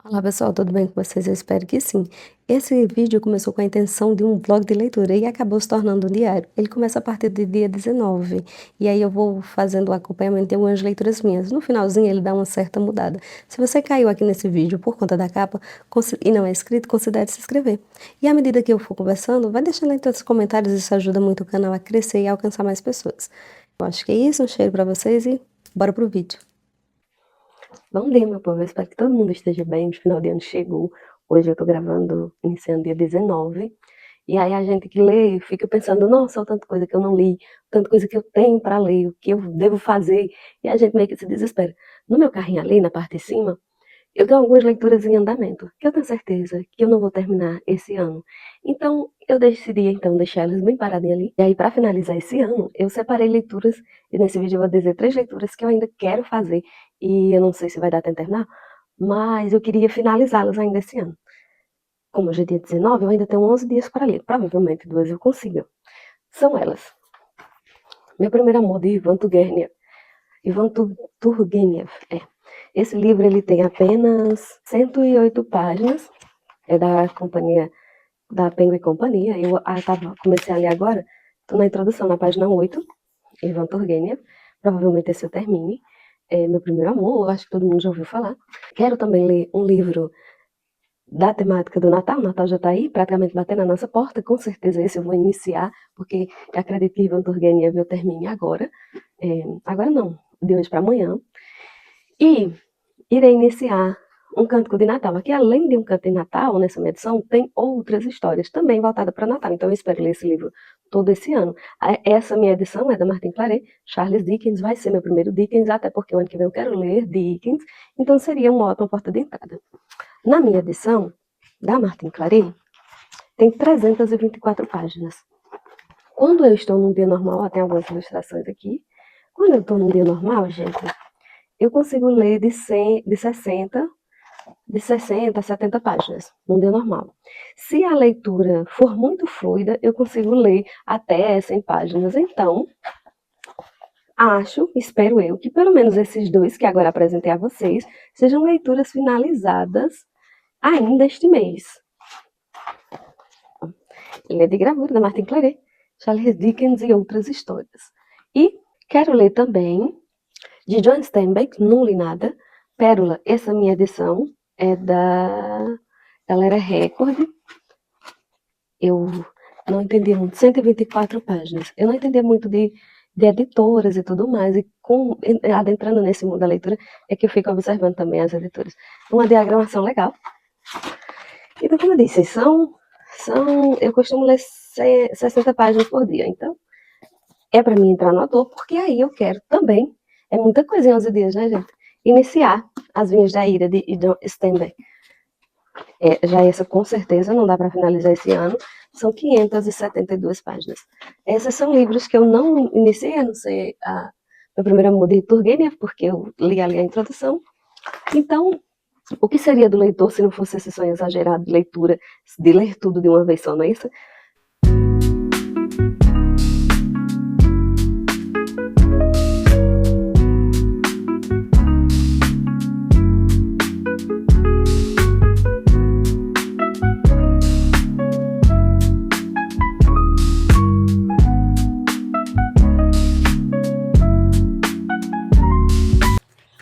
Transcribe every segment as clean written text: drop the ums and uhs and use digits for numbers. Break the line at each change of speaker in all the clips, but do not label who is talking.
Olá pessoal, tudo bem com vocês? Eu espero que sim. Esse vídeo começou com a intenção de um blog de leitura e acabou se tornando um diário. Ele começa a partir do dia 19 e aí eu vou fazendo o acompanhamento de algumas leituras minhas. No finalzinho ele dá uma certa mudada. Se você caiu aqui nesse vídeo por conta da capa e não é inscrito, considere se inscrever. E à medida que eu for conversando, vai deixando aí todos os comentários, isso ajuda muito o canal a crescer e a alcançar mais pessoas. Eu acho que é isso, um cheiro pra vocês e bora pro vídeo. Bom dia, meu povo. Eu espero que todo mundo esteja bem. O final de ano chegou. Hoje eu tô gravando, iniciando dia 19. E aí a gente que lê fica pensando, nossa, olha tanta coisa que eu não li, tanta coisa que eu tenho para ler, o que eu devo fazer. E a gente meio que se desespera. No meu carrinho ali, na parte de cima, eu tenho algumas leituras em andamento, que eu tenho certeza que eu não vou terminar esse ano. Então, eu decidi então deixar elas bem paradinhas ali. E aí, para finalizar esse ano, eu separei leituras, e nesse vídeo eu vou dizer 3 leituras que eu ainda quero fazer, e eu não sei se vai dar tempo de terminar, mas eu queria finalizá-las ainda esse ano. Como hoje é dia 19, eu ainda tenho 11 dias para ler, provavelmente 2 eu consiga. São elas: Meu Primeiro Amor, de Ivan Turgenev. Esse livro ele tem apenas 108 páginas, é da companhia, da Penguin Companhia. Eu comecei a ler agora, estou na introdução, na página 8, Ivan Turgenev. Provavelmente esse eu termine. É Meu Primeiro Amor, acho que todo mundo já ouviu falar. Quero também ler um livro da temática do Natal. O Natal já está aí, praticamente batendo na nossa porta. Com certeza esse eu vou iniciar, porque eu acredito que Ivan Turgenev eu termine agora. Agora não, de hoje para amanhã. E irei iniciar um cântico de Natal. Aqui, além de um canto de Natal, nessa minha edição, tem outras histórias também voltadas para Natal. Então, eu espero ler esse livro todo esse ano. Essa minha edição é da Martin Claret. Charles Dickens vai ser meu primeiro Dickens, até porque o ano que vem eu quero ler Dickens. Então, seria uma ótima porta de entrada. Na minha edição, da Martin Claret, tem 324 páginas. Quando eu estou num dia normal, tem algumas ilustrações aqui. Quando eu estou num dia normal, gente, eu consigo ler de 60 a 70 páginas, num dia normal. Se a leitura for muito fluida, eu consigo ler até 100 páginas. Então, espero eu, que pelo menos esses 2 que agora apresentei a vocês sejam leituras finalizadas ainda este mês. Ele é de gravura, da Martin Claret, Charles Dickens e outras histórias. E quero ler também de John Steinbeck, não li nada. Pérola, essa minha edição é da Galera Record. Eu não entendi muito, 124 páginas. Eu não entendi muito de editoras e tudo mais. E adentrando nesse mundo da leitura, é que eu fico observando também as editoras. Uma diagramação legal. Então, como eu disse, eu costumo ler 60 páginas por dia. Então, é para mim entrar no autor, porque aí eu quero também, é muita coisa em 11 dias, né, gente? Iniciar As Vinhas da Ira, de John Steinbeck. Já essa, com certeza, não dá para finalizar esse ano. São 572 páginas. Esses são livros que eu não iniciei, a não ser Meu Primeiro Amor, de Turgenev, porque eu li ali a introdução. Então, o que seria do leitor se não fosse esse sonho exagerado de leitura, de ler tudo de uma vez só, não é isso?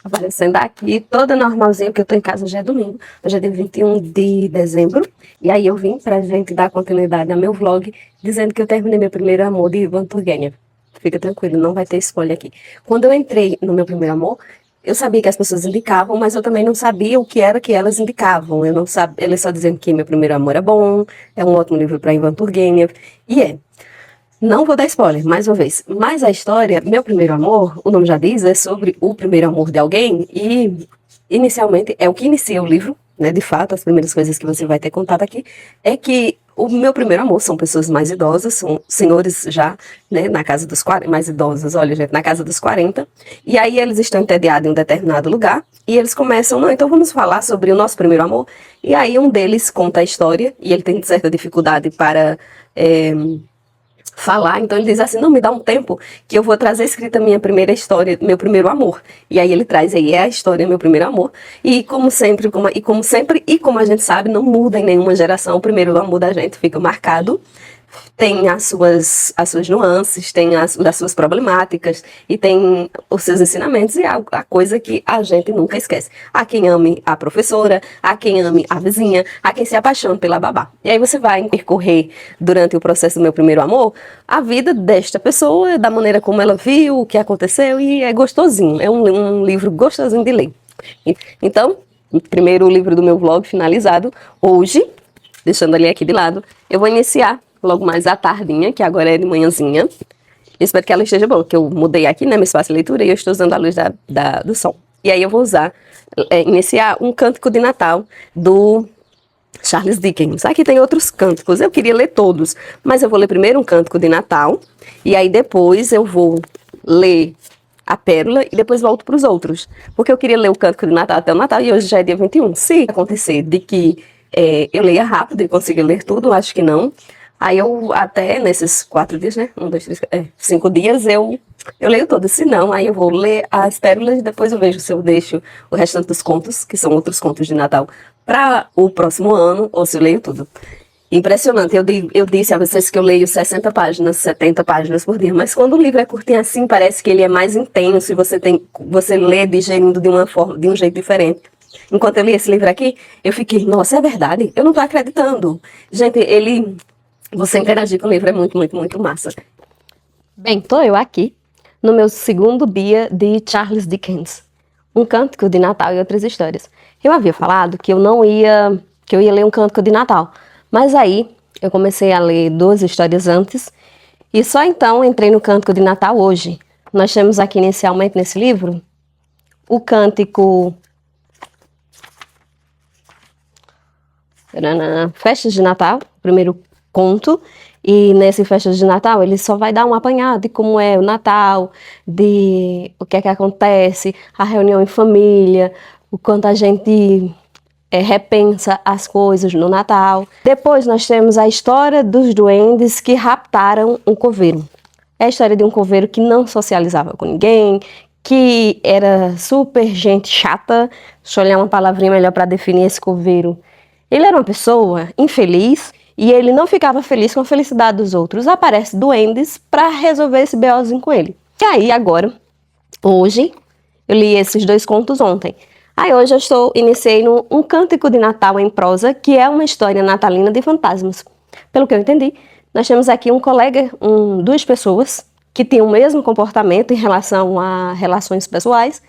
Aparecendo aqui, toda normalzinha, porque eu tô em casa já é domingo. Hoje é dia 21 de dezembro. E aí eu vim pra gente dar continuidade ao meu vlog, dizendo que eu terminei Meu Primeiro Amor, de Ivan Turgenev. Fica tranquilo, não vai ter spoiler aqui. Quando eu entrei no Meu Primeiro Amor, eu sabia que as pessoas indicavam, mas eu também não sabia o que era que elas indicavam. Eu não sabia, eles só dizendo que Meu Primeiro Amor é bom, é um ótimo livro para Ivan Turgenev. E não vou dar spoiler, mais uma vez. Mas a história, Meu Primeiro Amor, o nome já diz, é sobre o primeiro amor de alguém. E, inicialmente, é o que inicia o livro, né? De fato, as primeiras coisas que você vai ter contado aqui é que o meu primeiro amor são pessoas mais idosas, são senhores já, né? Na casa dos 40, mais idosos, olha, gente, na casa dos 40. E aí eles estão entediados em um determinado lugar. E eles começam, não, então vamos falar sobre o nosso primeiro amor. E aí um deles conta a história, e ele tem certa dificuldade para falar, então ele diz assim, não, me dá um tempo que eu vou trazer escrita minha primeira história, meu primeiro amor. E aí ele traz aí, é a história, meu primeiro amor. E como sempre, como a gente sabe, não muda em nenhuma geração, o primeiro amor da gente fica marcado. Tem as suas nuances, tem as suas problemáticas e tem os seus ensinamentos e a coisa que a gente nunca esquece. Há quem ame a professora, há quem ame a vizinha, há quem se apaixone pela babá. E aí você vai percorrer, durante o processo do meu primeiro amor, a vida desta pessoa, da maneira como ela viu, o que aconteceu, e é gostosinho. É um livro gostosinho de ler. Então, o primeiro livro do meu vlog finalizado hoje, deixando ali aqui de lado, eu vou iniciar logo mais à tardinha, que agora é de manhãzinha. Espero que ela esteja boa, que eu mudei aqui, né, meu espaço de leitura, e eu estou usando a luz do sol. E aí eu vou iniciar um cântico de Natal do Charles Dickens. Aqui tem outros cânticos, eu queria ler todos, mas eu vou ler primeiro um cântico de Natal, e aí depois eu vou ler a Pérola e depois volto para os outros. Porque eu queria ler o cântico de Natal até o Natal, e hoje já é dia 21. Se acontecer de que eu leia rápido e consiga ler tudo, acho que não. Aí eu, até nesses 4 dias, né? 1, 2, 3, 5 dias, eu leio todas. Se não, aí eu vou ler as pérolas e depois eu vejo se eu deixo o restante dos contos, que são outros contos de Natal, para o próximo ano, ou se eu leio tudo. Impressionante. Eu disse a vocês que eu leio 60 páginas, 70 páginas por dia, mas quando o livro é curtinho assim, parece que ele é mais intenso e você lê digerindo de uma forma, de um jeito diferente. Enquanto eu li esse livro aqui, eu fiquei, nossa, é verdade? Eu não tô acreditando. Gente, você interagir com o livro é muito, muito, muito massa. Bem, tô eu aqui no meu segundo dia de Charles Dickens, um cântico de Natal e outras histórias. Eu havia falado que eu ia ler um cântico de Natal, mas aí eu comecei a ler 2 histórias antes e só então entrei no cântico de Natal hoje. Nós temos aqui inicialmente nesse livro o cântico Festas de Natal, primeiro conto, e nesse Festas de Natal ele só vai dar um apanhado de como é o Natal, de o que é que acontece, a reunião em família, o quanto a gente repensa as coisas no Natal. Depois nós temos a história dos duendes que raptaram um coveiro. É a história de um coveiro que não socializava com ninguém, que era super gente chata. Deixa eu olhar uma palavrinha melhor para definir esse coveiro. Ele era uma pessoa infeliz e ele não ficava feliz com a felicidade dos outros. Aparece duendes para resolver esse BOzinho com ele. E aí, agora, hoje, eu li esses 2 contos ontem. Aí hoje iniciei um cântico de Natal em prosa, que é uma história natalina de fantasmas. Pelo que eu entendi, nós temos aqui um colega, 2 pessoas, que têm o mesmo comportamento em relação a relações pessoais.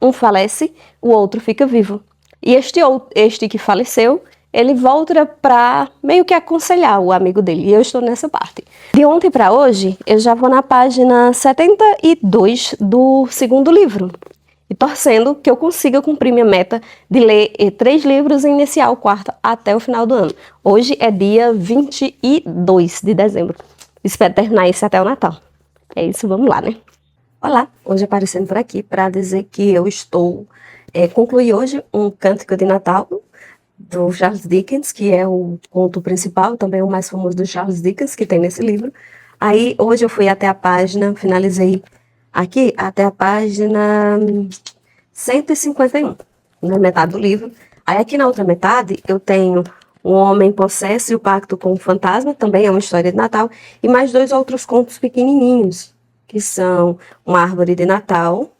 Um falece, o outro fica vivo. E este que faleceu, ele volta para meio que aconselhar o amigo dele, e eu estou nessa parte. De ontem para hoje, eu já vou na página 72 do segundo livro, e torcendo que eu consiga cumprir minha meta de ler 3 livros e iniciar o 4º até o final do ano. Hoje é dia 22 de dezembro. Espero terminar isso até o Natal. É isso, vamos lá, né? Olá, hoje aparecendo por aqui para dizer que eu concluí hoje um cântico de Natal do Charles Dickens, que é o conto principal, também o mais famoso do Charles Dickens, que tem nesse livro. Aí, hoje eu fui até a página, finalizei aqui, até a página 151, na metade do livro. Aí, aqui na outra metade, eu tenho O Homem Possesso e o Pacto com o Fantasma, também é uma história de Natal, e mais 2 outros contos pequenininhos, que são Uma Árvore de Natal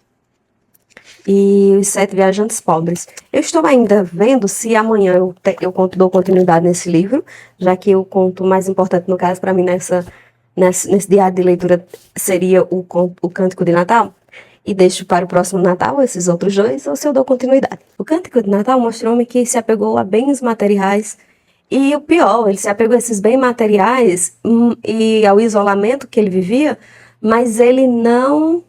e Os 7 Viajantes Pobres. Eu estou ainda vendo se amanhã eu dou continuidade nesse livro, já que o conto mais importante, no caso, para mim, nesse diário de leitura, seria o Cântico de Natal. E deixo para o próximo Natal esses outros 2, ou se eu dou continuidade. O Cântico de Natal mostra um homem que se apegou a bens materiais, e o pior, ele se apegou a esses bens materiais e ao isolamento que ele vivia, mas ele não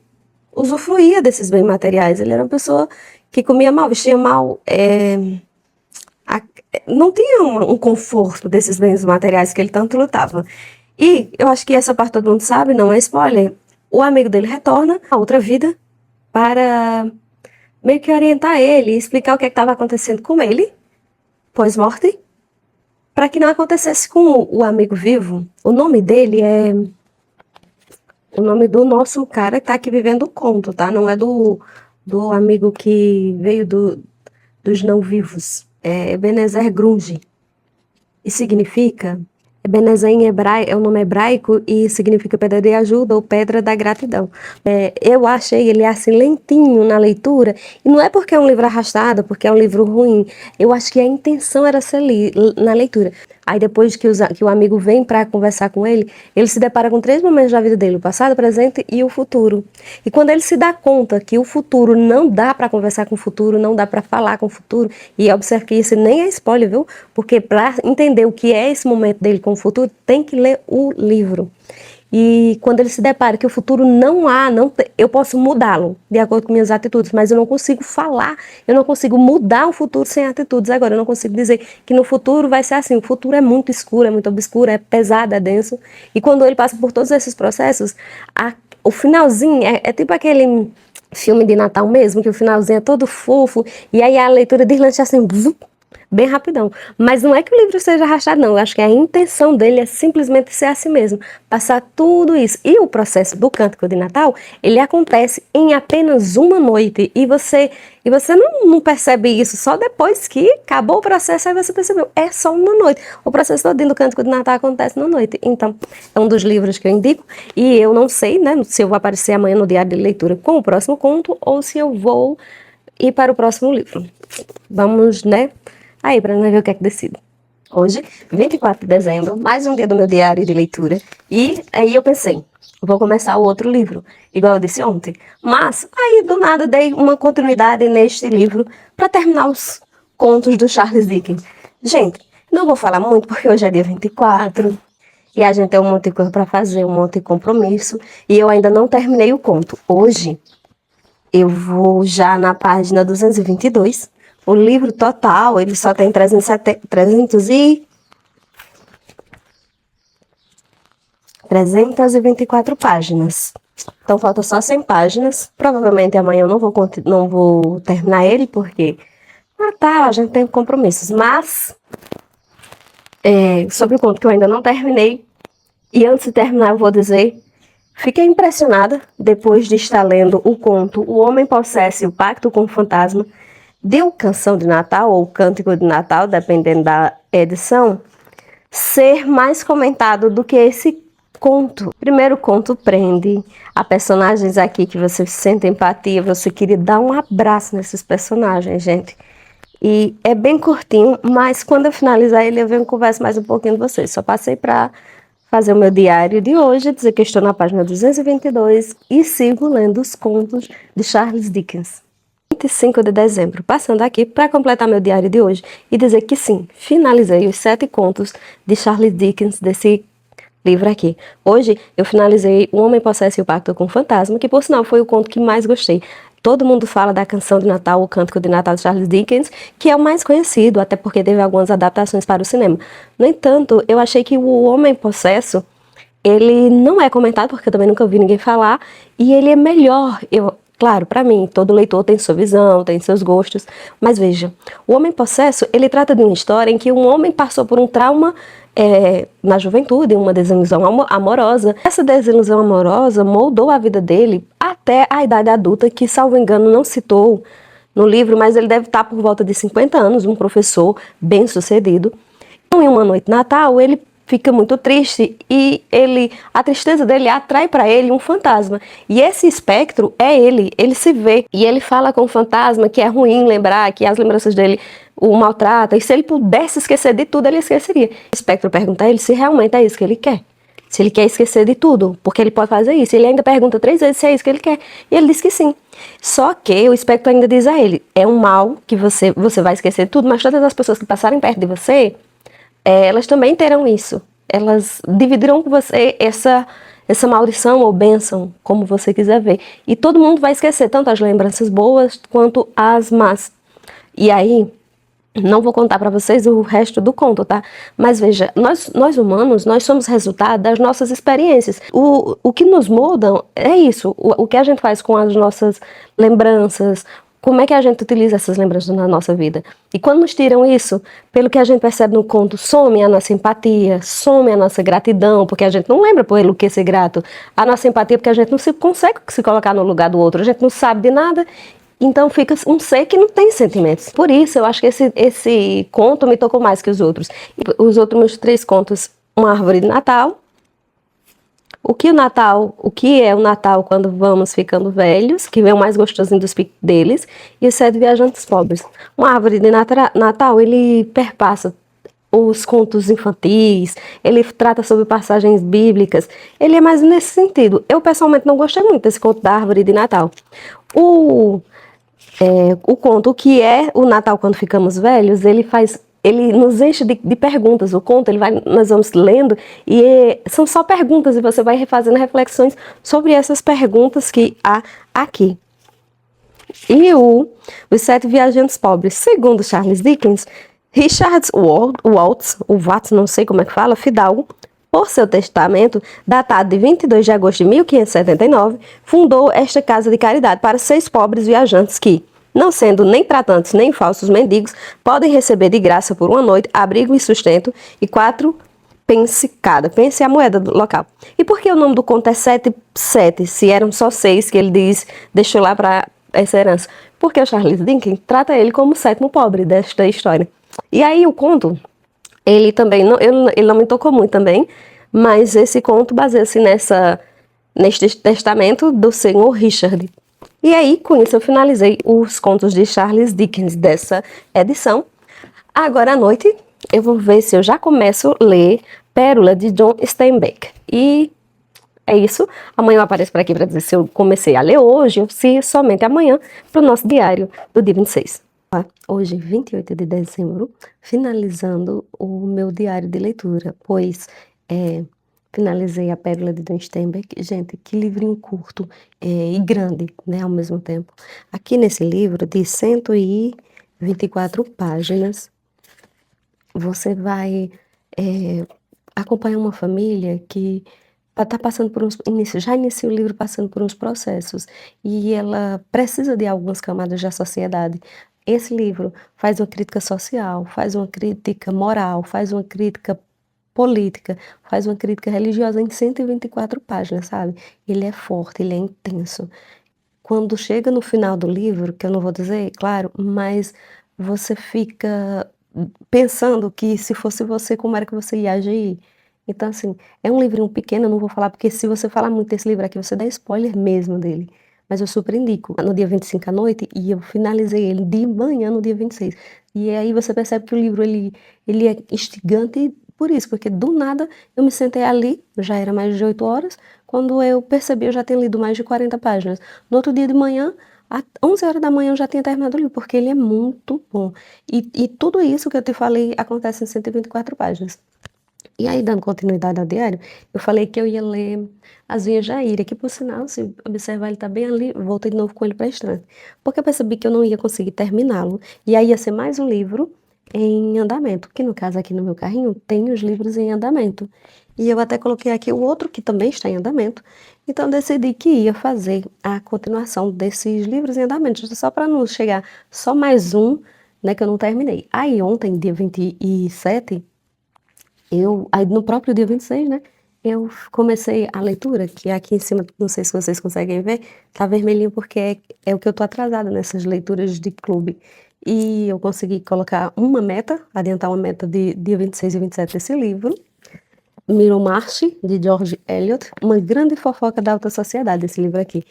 usufruía desses bens materiais. Ele era uma pessoa que comia mal, vestia mal, não tinha um conforto desses bens materiais que ele tanto lutava. E eu acho que essa parte todo mundo sabe, não é spoiler. O amigo dele retorna à outra vida para meio que orientar ele e explicar o que estava acontecendo com ele pós-morte, para que não acontecesse com o amigo vivo. O nome dele é O nome do nosso cara que tá aqui vivendo o conto, tá? Não é do amigo que veio dos não vivos. É Ebenezer Grunge. E significa... Ebenezer em hebraico, é um nome hebraico e significa pedra de ajuda ou pedra da gratidão. Eu achei ele assim lentinho na leitura, e não é porque é um livro arrastado, porque é um livro ruim. Eu acho que a intenção era ser na leitura. Aí depois que o amigo vem para conversar com ele se depara com 3 momentos da vida dele: o passado, o presente e o futuro. E quando ele se dá conta que o futuro não dá para conversar com o futuro, não dá para falar com o futuro, e observe que isso nem é spoiler, viu? Porque para entender o que é esse momento dele com o futuro, tem que ler o livro. E quando ele se depara que o futuro eu posso mudá-lo de acordo com minhas atitudes, mas eu não consigo falar, eu não consigo mudar o futuro sem atitudes. Agora, eu não consigo dizer que no futuro vai ser assim. O futuro é muito escuro, é muito obscuro, é pesado, é denso. E quando ele passa por todos esses processos, o finalzinho é tipo aquele filme de Natal mesmo, que o finalzinho é todo fofo, e aí a leitura deslancha assim, bem rapidão. Mas não é que o livro seja arrastado, não. Eu acho que a intenção dele é simplesmente ser assim mesmo, passar tudo isso. E o processo do Cântico de Natal, ele acontece em apenas uma noite. E você não percebe isso só depois que acabou o processo, aí você percebeu. É só uma noite. O processo todo do Cântico de Natal acontece na noite. Então, é um dos livros que eu indico. E eu não sei, né, se eu vou aparecer amanhã no diário de leitura com o próximo conto ou se eu vou ir para o próximo livro. Vamos, né? Aí, para nós ver o que é que decide. Hoje, 24 de dezembro, mais um dia do meu diário de leitura. E aí eu pensei, vou começar o outro livro, igual eu disse ontem. Mas, aí do nada dei uma continuidade neste livro para terminar os contos do Charles Dickens. Gente, não vou falar muito porque hoje é dia 24 e a gente tem um monte de coisa para fazer, um monte de compromisso. E eu ainda não terminei o conto. Hoje, eu vou já na página 222. O livro total, ele só tem 324 páginas. Então, falta só 100 páginas. Provavelmente amanhã eu não vou terminar ele, porque a gente tem compromissos. Mas, sobre o conto que eu ainda não terminei, e antes de terminar eu vou dizer, fiquei impressionada depois de estar lendo o conto O Homem Possesse o Pacto com o Fantasma, de uma Canção de Natal, ou Cântico de Natal, dependendo da edição, ser mais comentado do que esse conto. Primeiro, o conto prende. Há personagens aqui que você sente empatia, você queria dar um abraço nesses personagens, gente. E é bem curtinho, mas quando eu finalizar ele, eu venho conversar mais um pouquinho com vocês. Só passei para fazer o meu diário de hoje, dizer que estou na página 222 e sigo lendo os contos de Charles Dickens. 25 de dezembro, passando aqui para completar meu diário de hoje e dizer que sim, finalizei os 7 contos de Charles Dickens desse livro aqui. Hoje eu finalizei O Homem Possesse o Pacto com o Fantasma, que por sinal foi o conto que mais gostei. Todo mundo fala da Canção de Natal, o Cântico de Natal de Charles Dickens, que é o mais conhecido, até porque teve algumas adaptações para o cinema. No entanto, eu achei que O Homem Possesso, ele não é comentado, porque eu também nunca vi ninguém falar, e ele é melhor. Claro, para mim, todo leitor tem sua visão, tem seus gostos, mas veja, O Homem Possesso, ele trata de uma história em que um homem passou por um trauma na juventude, uma desilusão amorosa. Essa desilusão amorosa moldou a vida dele até a idade adulta, que, salvo engano, não citou no livro, mas ele deve estar por volta de 50 anos, um professor bem-sucedido. Então, em uma noite de Natal, ele fica muito triste e a tristeza dele atrai para ele um fantasma. E esse espectro é ele se vê. E ele fala com o fantasma que é ruim lembrar, que as lembranças dele o maltratam. E se ele pudesse esquecer de tudo, ele esqueceria. O espectro pergunta a ele se realmente é isso que ele quer. Se ele quer esquecer de tudo, porque ele pode fazer isso. Ele ainda pergunta 3 vezes se é isso que ele quer. E ele diz que sim. Só que o espectro ainda diz a ele, é um mal que você vai esquecer de tudo, mas todas as pessoas que passarem perto de você, elas também terão isso. Elas dividirão com você essa maldição ou bênção, como você quiser ver. E todo mundo vai esquecer tanto as lembranças boas quanto as más. E aí, não vou contar para vocês o resto do conto, tá? Mas veja, nós humanos, nós somos resultado das nossas experiências. O que nos muda é isso, o que a gente faz com as nossas lembranças, como é que a gente utiliza essas lembranças na nossa vida? E quando nos tiram isso, pelo que a gente percebe no conto, some a nossa empatia, some a nossa gratidão, porque a gente não lembra pelo que ser grato. A nossa empatia, porque a gente não consegue se colocar no lugar do outro, a gente não sabe de nada, então fica um ser que não tem sentimentos. Por isso, eu acho que esse conto me tocou mais que os outros. E os outros meus 3 contos, Uma Árvore de Natal, o que é o Natal quando vamos ficando velhos, que é o mais gostosinho deles, e os 7 Viajantes Pobres. Uma Árvore de Natal, ele perpassa os contos infantis, ele trata sobre passagens bíblicas, ele é mais nesse sentido. Eu pessoalmente não gostei muito desse conto da Árvore de Natal. O conto, o que é o Natal quando ficamos velhos, ele nos enche de perguntas. O conto, nós vamos lendo e são só perguntas e você vai fazendo reflexões sobre essas perguntas que há aqui. E Os 7 Viajantes Pobres, segundo Charles Dickens, Richard Watts, não sei como é que fala, Fidalgo, por seu testamento, datado de 22 de agosto de 1579, fundou esta casa de caridade para 6 pobres viajantes que, não sendo nem tratantes nem falsos mendigos, podem receber de graça por uma noite abrigo e sustento e 4 pence cada. Pence é a moeda do local. E por que o nome do conto é 7, se eram só 6 que ele deixou lá para essa herança? Porque o Charles Dickens trata ele como o 7º pobre desta história. E aí o conto, ele também, ele não me tocou muito também, mas esse conto baseia-se neste testamento do senhor Richard. E aí, com isso, eu finalizei os contos de Charles Dickens dessa edição. Agora à noite, eu vou ver se eu já começo a ler Pérola de John Steinbeck. E é isso. Amanhã eu apareço por aqui para dizer se eu comecei a ler hoje ou se somente amanhã, para o nosso diário do dia 26. Hoje, 28 de dezembro, finalizando o meu diário de leitura, pois finalizei a Pérola de John Steinbeck. Gente, que livrinho curto e grande, né, ao mesmo tempo. Aqui nesse livro, de 124 páginas, você vai acompanhar uma família que está passando por já inicia o livro passando por uns processos, e ela precisa de algumas camadas da sociedade. Esse livro faz uma crítica social, faz uma crítica moral, faz uma crítica política, faz uma crítica religiosa em 124 páginas, sabe? Ele é forte, ele é intenso. Quando chega no final do livro, que eu não vou dizer, claro, mas você fica pensando que se fosse você, como era que você ia agir? Então, assim, é um livrinho pequeno, eu não vou falar, porque se você falar muito desse livro aqui, você dá spoiler mesmo dele. Mas eu super indico. No dia 25 à noite, e eu finalizei ele de manhã no dia 26. E aí você percebe que o livro, ele é instigante por isso, porque do nada eu me sentei ali, já era mais de 8 horas, quando eu percebi, eu já tinha lido mais de 40 páginas. No outro dia de manhã, às 11 horas da manhã eu já tinha terminado o livro, porque ele é muito bom. E tudo isso que eu te falei acontece em 124 páginas. E aí, dando continuidade ao diário, eu falei que eu ia ler As Vinhas da Ira, que por sinal, se observar, ele está bem ali, voltei de novo com ele para a estante. Porque eu percebi que eu não ia conseguir terminá-lo, e aí ia ser mais um livro em andamento, que no caso aqui no meu carrinho tem os livros em andamento. E eu até coloquei aqui o outro que também está em andamento, então decidi que ia fazer a continuação desses livros em andamento, só para não chegar só mais um, né, que eu não terminei. Aí ontem, dia 27, aí no próprio dia 26, né, eu comecei a leitura, que aqui em cima, não sei se vocês conseguem ver, tá vermelhinho porque é o que eu tô atrasada nessas leituras de clube. E eu consegui colocar uma meta, adiantar uma meta de dia 26 e 27 desse livro, Middlemarch, de George Eliot, uma grande fofoca da alta sociedade, esse livro aqui.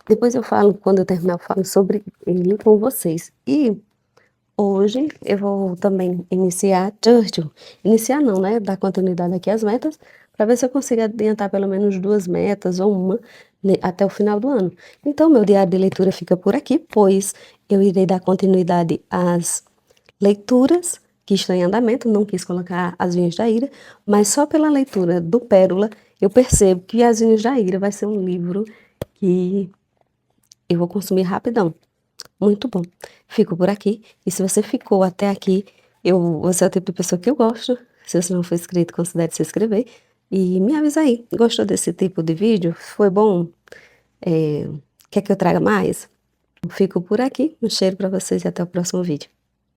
Depois eu falo, quando eu terminar, eu falo sobre ele com vocês. E hoje eu vou também iniciar Churchill. Iniciar não, né? Dar continuidade aqui às metas, para ver se eu consigo adiantar pelo menos 2 metas ou uma até o final do ano. Então, meu diário de leitura fica por aqui, pois eu irei dar continuidade às leituras que estão em andamento. Não quis colocar As Vinhas da Ira, mas só pela leitura do Pérola, eu percebo que As Vinhas da Ira vai ser um livro que eu vou consumir rapidão. Muito bom. Fico por aqui. E se você ficou até aqui, você é o tipo de pessoa que eu gosto. Se você não for inscrito, considere se inscrever. E me avisa aí. Gostou desse tipo de vídeo? Foi bom? Quer que eu traga mais? Fico por aqui, um cheiro para vocês e até o próximo vídeo.